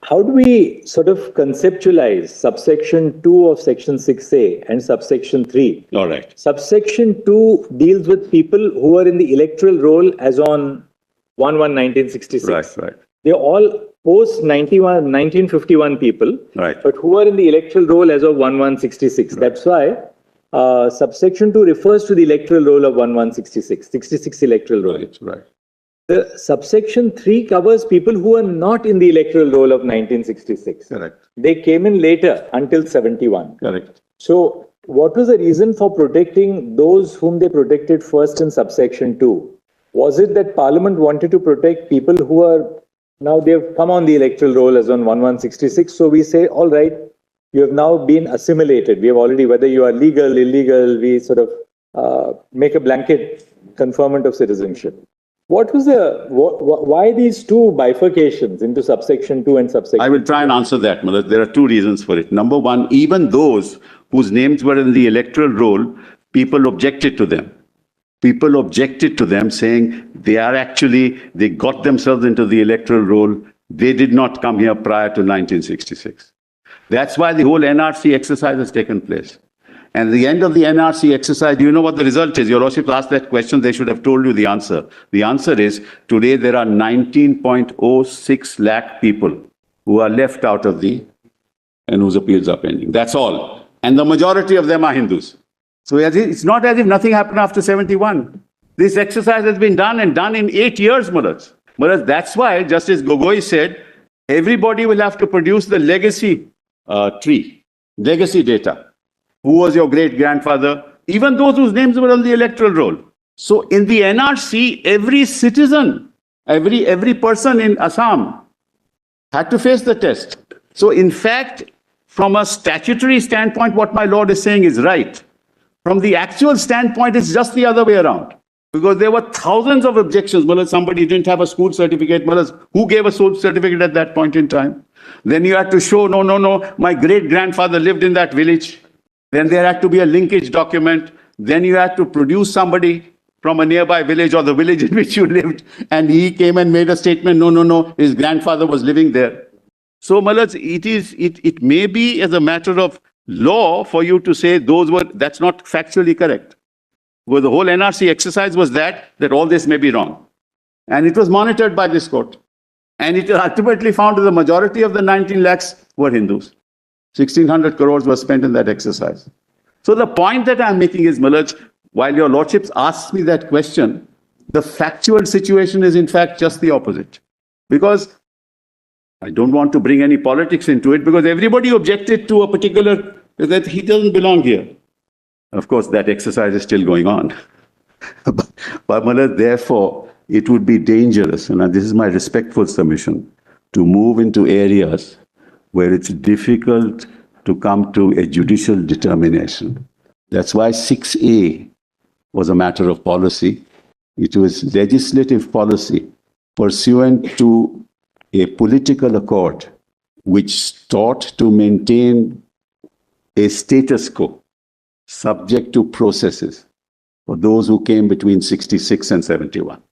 how do we sort of conceptualize subsection 2 of section 6A and subsection 3? All right. Subsection 2 deals with people who are in the electoral roll as on 1/1/1966. Right. They're all post-1951 people, Right. but who are in the electoral roll as of 1/1/66. Right. That's why subsection 2 refers to the electoral roll of 1/1/66, 66 electoral roll. Right. The subsection 3 covers people who are not in the electoral roll of 1966. Correct. They came in later until 71. Correct. So what was the reason for protecting those whom they protected first in subsection 2? Was it that Parliament wanted to protect people who are now they've come on the electoral roll as on 1/1/66? So we say, all right, you have now been assimilated. We have already, whether you are legal, illegal, we sort of make a blanket conferment of citizenship. What was why these two bifurcations into subsection 2 and subsection 3? I will try and answer that, Malad. There are two reasons for it. Number one, even those whose names were in the electoral roll, people objected to them. People objected to them, saying they got themselves into the electoral roll. They did not come here prior to 1966. That's why the whole NRC exercise has taken place. And at the end of the NRC exercise, do you know what the result is? Your Lordship asked that question, they should have told you the answer. The answer is, today there are 19.06 lakh people who are left out of and whose appeals are pending. That's all. And the majority of them are Hindus. So it's not as if nothing happened after 71. This exercise has been done and done in 8 years, Mullah. That's why Justice Gogoi said, everybody will have to produce the legacy tree, legacy data. Who was your great-grandfather? Even those whose names were on the electoral roll. So in the NRC, every citizen, every person in Assam had to face the test. So in fact, from a statutory standpoint, what my lord is saying is right. From the actual standpoint, it's just the other way around. Because there were thousands of objections. Well, somebody didn't have a school certificate. Well, who gave a school certificate at that point in time? Then you had to show, no, my great-grandfather lived in that village. Then there had to be a linkage document. Then you had to produce somebody from a nearby village or the village in which you lived. And he came and made a statement, no, his grandfather was living there. So, Malaj, it may be as a matter of law for you to say that's not factually correct. Well, the whole NRC exercise was that all this may be wrong. And it was monitored by this court. And it ultimately found that the majority of the 19 lakhs were Hindus. 1,600 crores was spent in that exercise. So the point that I'm making is, Malaj, while your lordships asked me that question, the factual situation is in fact just the opposite. Because I don't want to bring any politics into it, because everybody objected to a particular, that he doesn't belong here. Of course, that exercise is still going on. But Malaj, therefore, it would be dangerous, and this is my respectful submission, to move into areas where it's difficult to come to a judicial determination. That's why 6A was a matter of policy. It was legislative policy pursuant to a political accord which sought to maintain a status quo subject to processes for those who came between 66 and 71.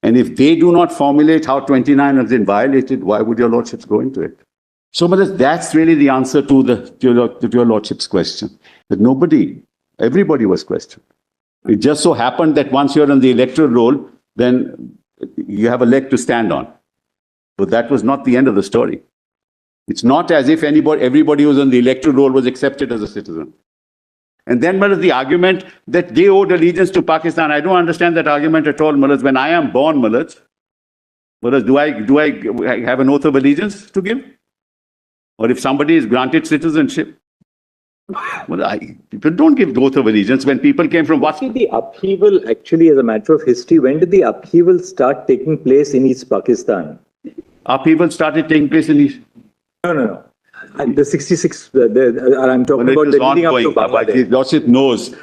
And if they do not formulate how 29 has been violated, why would your lordships go into it? So, but that's really the answer to your lordship's question. That everybody was questioned. It just so happened that once you're in the electoral roll, then you have a leg to stand on. But that was not the end of the story. It's not as if everybody who was on the electoral roll was accepted as a citizen. And then, Malaj, the argument that they owed allegiance to Pakistan, I don't understand that argument at all, Malaj. When I am born, Malaj, do I have an oath of allegiance to give? Or if somebody is granted citizenship, people don't give oath of allegiance. When people came from what? The upheaval, actually, as a matter of history, when did the upheaval start taking place in East Pakistan? Upheaval started taking place in East? No. The 66, I'm talking about the leading up to Bangladesh. His Lordship knows,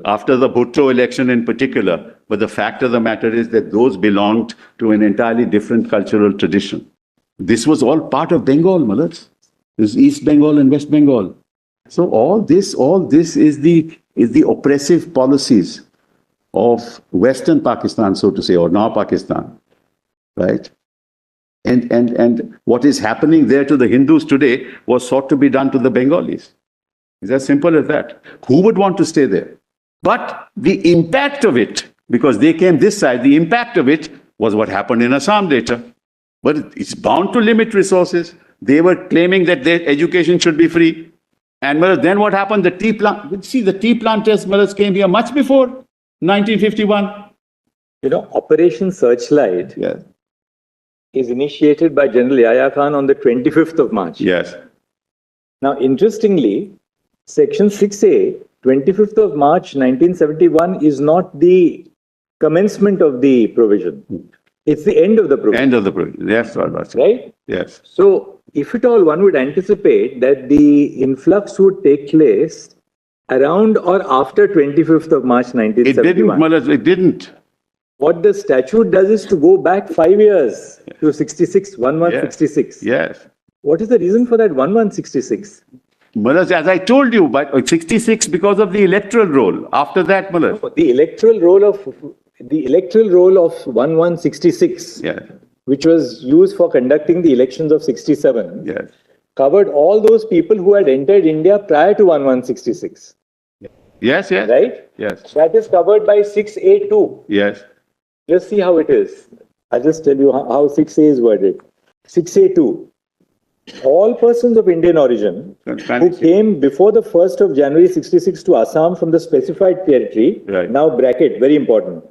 after the Bhutto election in particular, but the fact of the matter is that those belonged to an entirely different cultural tradition. This was all part of Bengal, Malaj. This is East Bengal and West Bengal. So all this is the oppressive policies of Western Pakistan, so to say, or now Pakistan, right? And what is happening there to the Hindus today was thought to be done to the Bengalis. It's as simple as that. Who would want to stay there? But the impact of it, because they came this side, the impact of it was what happened in Assam later. But it's bound to limit resources. They were claiming that their education should be free. And then what happened? The tea plant, see, the tea planters came here much before 1951. You know, Operation Searchlight is initiated by General Yahya Khan on the 25th of March. Yes. Now, interestingly, Section 6A, 25th of March 1971, is not the commencement of the provision. It's the end of the provision. End of the provision. Yes, right? Yes. So, if at all, one would anticipate that the influx would take place around or after 25th of March 1971. It didn't. What the statute does is to go back 5 years to 66, 1166. Yes. What is the reason for that 1166? As I told you, but 66 because of the electoral roll. After that, the electoral roll of 1166, which was used for conducting the elections of 67, covered all those people who had entered India prior to 1166. Yes. Right? Yes. That is covered by 6A2. Yes. Just see how it is. I'll just tell you how 6A is worded. 6A2. All persons of Indian origin who came before the 1st of January 66 to Assam from the specified territory, now bracket, very important,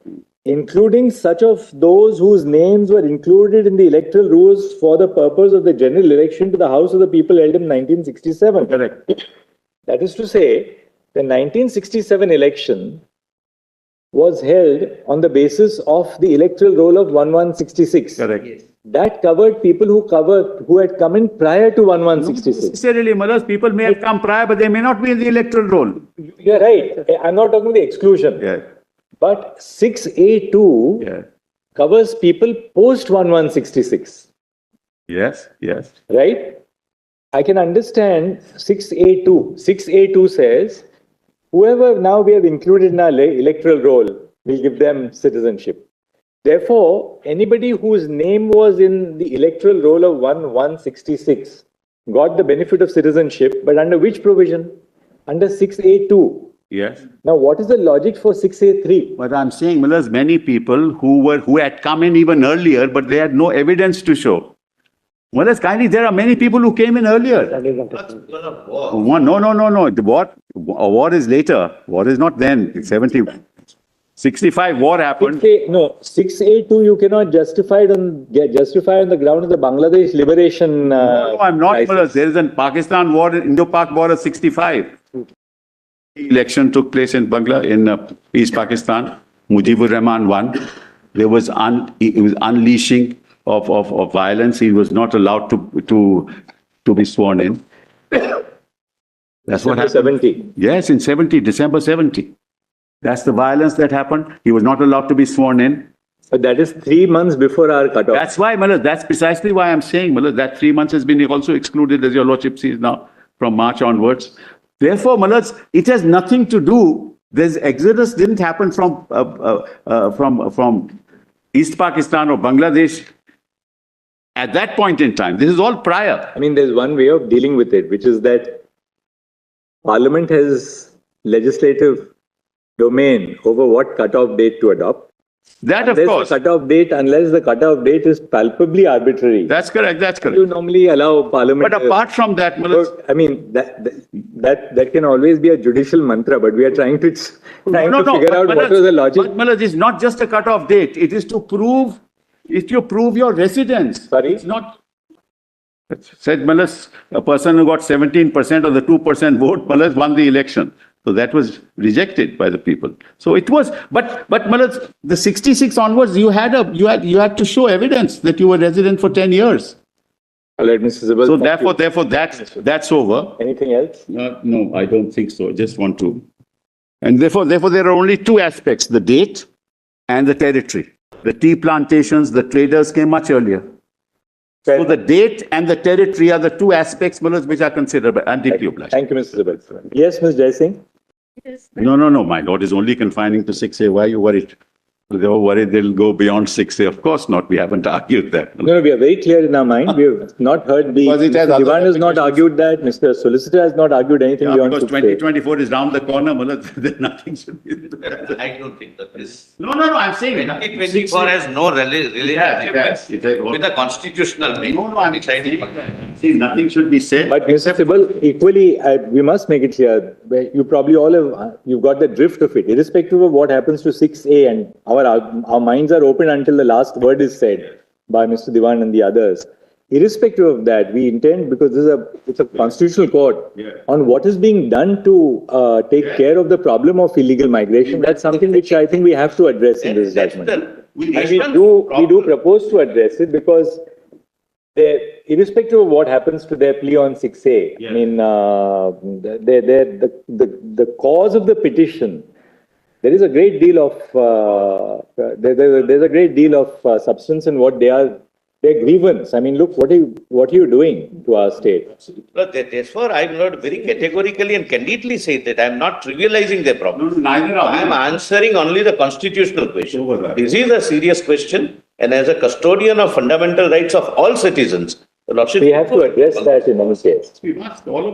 including such of those whose names were included in the electoral rules for the purpose of the general election to the House of the People held in 1967. Correct. That is to say, the 1967 election was held on the basis of the electoral roll of 1166. Correct. Yes. That covered people who had come in prior to 1166. Not necessarily, people may have come prior, but they may not be in the electoral roll. You're right. I'm not talking about the exclusion. Yes. But 6A2 covers people post 1166. Yes. Right? I can understand 6A2. 6A2 says, whoever now we have included in our electoral roll, we'll give them citizenship. Therefore, anybody whose name was in the electoral roll of 1166 got the benefit of citizenship, but under which provision? Under 6A2. Yes. Now, what is the logic for 6A3? But I'm saying, many people who had come in even earlier, but they had no evidence to show. There are many people who came in earlier. No. The war is later. War is not then. It's 65 war happened. 6A2 you cannot justify on the ground of the Bangladesh liberation. No, I'm not. There is a Pakistan war, Indo-Pak war of 65. The election took place in East Pakistan. Mujibur Rahman won. There was unleashing of violence. He was not allowed to be sworn in. That's what happened. 70. Yes, in December 70. That's the violence that happened. He was not allowed to be sworn in. But that is 3 months before our cutoff. That's why, that's precisely why I'm saying, that 3 months has been also excluded, as your Lordship sees now, from March onwards. Therefore, it has nothing to do. This exodus didn't happen from East Pakistan or Bangladesh at that point in time. This is all prior. I mean, there's one way of dealing with it, which is that Parliament has legislative domain over what cutoff date to adopt. That, of course. Unless the cutoff date is palpably arbitrary. That's correct. You normally allow Parliament. But apart from that, that can always be a judicial mantra, but we are trying to figure out what was the logic. But it's not just a cutoff date. It is to prove your residence. Sorry? It's not. Said a person who got 17% of the 2% vote, won the election. So that was rejected by the people. So it was, but the 66 onwards, you had to show evidence that you were resident for 10 years. All right, Mr. Sibal. So therefore, that's over. Anything else? No, I don't think so. I just want to. And therefore, there are only two aspects: the date and the territory. The tea plantations, the traders came much earlier. So the date and the territory are the two aspects which are considered. I'm deeply obliged. Thank you, Mr. Sibal. Yes, Ms. Jai Singh. No, my lord is only confining to 6A. Why are you worried? They were worried they'll go beyond 6A. Of course not. We haven't argued that. No, we are very clear in our mind. We have not heard Because it has Mr. other Divan has not applications. argued that. Mr. Solicitor has not argued anything Yeah, beyond because 6A. 2024 is round the corner, Mullah, then nothing should be. I don't think that this. No, I'm saying. 2024 has no relationship with the constitutional being. No, I'm saying. See, nothing should be said. But Mr. Sibal, equally, we must make it clear, you probably all have, you've got the drift of it, irrespective of what happens to 6A, and our minds are open until the last word is said by Mr. Divan and the others. Irrespective of that, we intend, because it's a constitutional court, on what is being done to take care of the problem of illegal migration. That's something which I think we have to address in this judgment. We do propose to address it because irrespective of what happens to their plea on 6A, I mean, the cause of the petition, there is a great deal of there's a great deal of substance in what their grievance. I mean, look, what are you doing to our state? Therefore, I will not very categorically and candidly say that I am not trivializing their problem. Neither are we. I am answering only the constitutional question. This is a serious question, and as a custodian of fundamental rights of all citizens, the Lordship. We have to address that in any case. We must all of